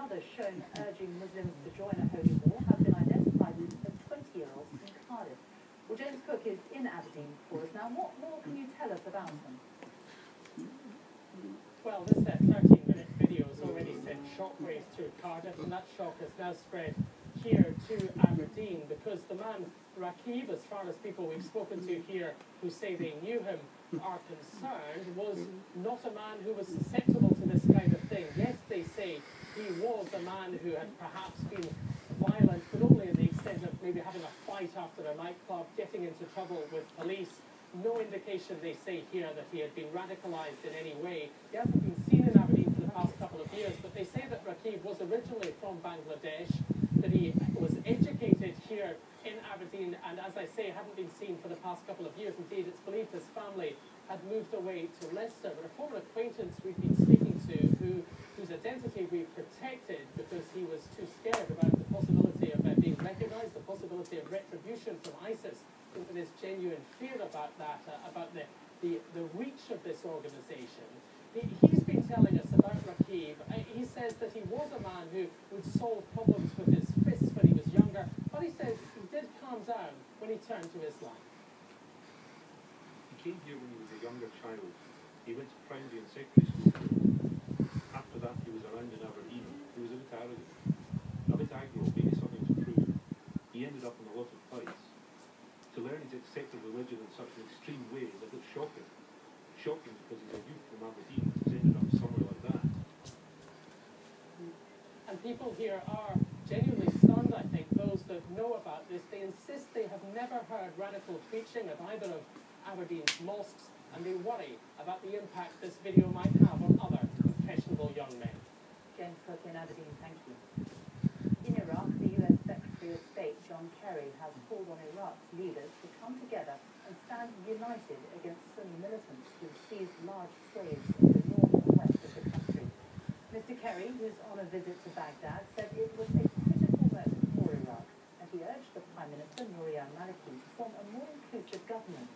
others shown urging Muslims to join a holy war have been identified as 20-year-olds in Cardiff. Well, James Cook is in Aberdeen for us now. What more can you tell us about them? Well, this 13-minute video has already sent shockwaves through Cardiff, and that shock has now spread here to Aberdeen, because the man Rakib, as far as people we've spoken to here who say they knew him are concerned, was not a man who was susceptible to this kind of thing. Yes, they say he was a man who had perhaps been violent, but only in the extent of maybe having a fight after a nightclub, getting into trouble with police. No indication, they say here, that he had been radicalised in any way. He hasn't been seen in Aberdeen for the past couple of years, but they say that Rakib was originally from Bangladesh, that he was educated here in Aberdeen, and as I say, hadn't been seen for the past couple of years. Indeed, it's believed his family had moved away to Leicester. But a former acquaintance we've been speaking to, whose identity we've protected because he was too scared about the possibility of being recognised, the possibility of retribution from ISIS, with his genuine fear about that, about the reach of this organisation. He's been telling us about Rakib. He says that he was a man who would solve problems with his fists when he was younger, but he says he did calm down when he turned to Islam. He came here when he was a younger child. He went to primary and secondary school. After that, he was around in Aberdeen. He was a bit arrogant, a bit aggro, maybe something to prove. He ended up in a lot of fights. To learn his accepted religion in such an extreme way is a bit shocking. Shocking because he's a youth from Aberdeen who's ended up somewhere like that. And people here are genuinely stunned, I think, those that know about this. They insist they have never heard radical preaching at either of Aberdeen's mosques, and they worry about the impact this video might have on other impressionable young men. James Cook in Aberdeen, thank you. In Iraq, the US Secretary of State John Kerry has called on Iraq's leaders to come together and stand united against Sunni militants who seized large swathes in the north and west of the country. Mr. Kerry, who's on a visit to Baghdad, said it was a critical moment for Iraq, and he urged the Prime Minister Nouri al-Maliki to form a more inclusive government.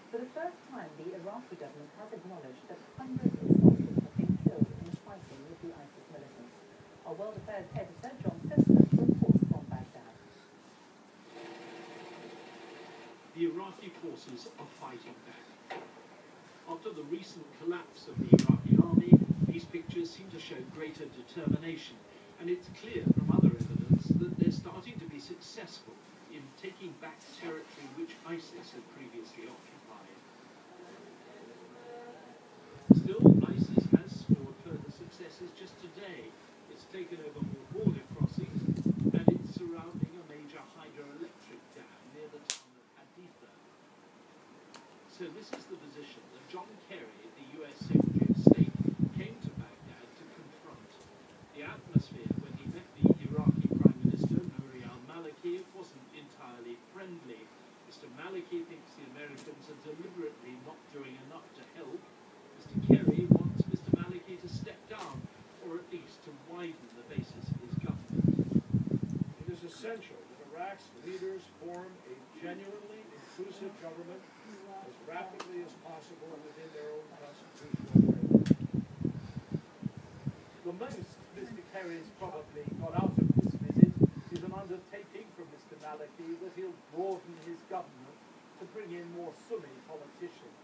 For the first time, the Iraqi government has acknowledged that hundreds of soldiers have been killed in fighting with the ISIS militants. Our World Affairs editor, John Simpson, reports from Baghdad. The Iraqi forces are fighting back. After the recent collapse of the Iraqi army, these pictures seem to show greater determination, and it's clear from other evidence that they're starting to be successful in taking back territory which ISIS had previously occupied. Still, ISIS has scored further successes just today. It's taken over more border crossings, and it's surrounding a major hydroelectric dam near the town of Haditha. So this is the position that John Kerry, the US Secretary of State, came to Baghdad to confront. The atmosphere when he met the Iraqi Prime Minister Nouri al-Maliki wasn't entirely friendly. Mr. Maliki thinks the Americans are deliberately not doing enough to help. Mr. Kerry wants Mr. Maliki to step down, or at least to widen the basis of his government. It is essential that Iraq's leaders form a genuinely inclusive government as rapidly as possible within their own constitutional framework. The most Mr. Kerry's probably got out of this visit is an undertaking from Mr. Maliki that he'll broaden his government to bring in more Sunni politicians.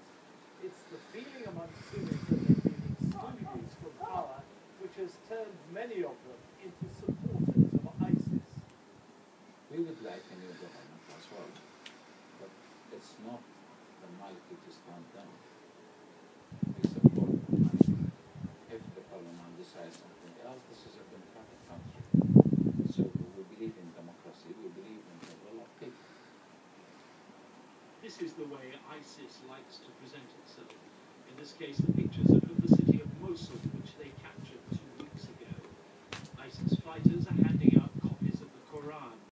It's the feeling among Sunnis that they've been excluded from power which has turned many of them into supporters of ISIS. We would like a new government as well, but it's not the Maliki to stand down. We support the Maliki. If the parliament decides something else, this is a democratic country. So we believe in democracy, we believe in the will of people. This is the way ISIS likes to present itself. In this case, the pictures are of the city of Mosul,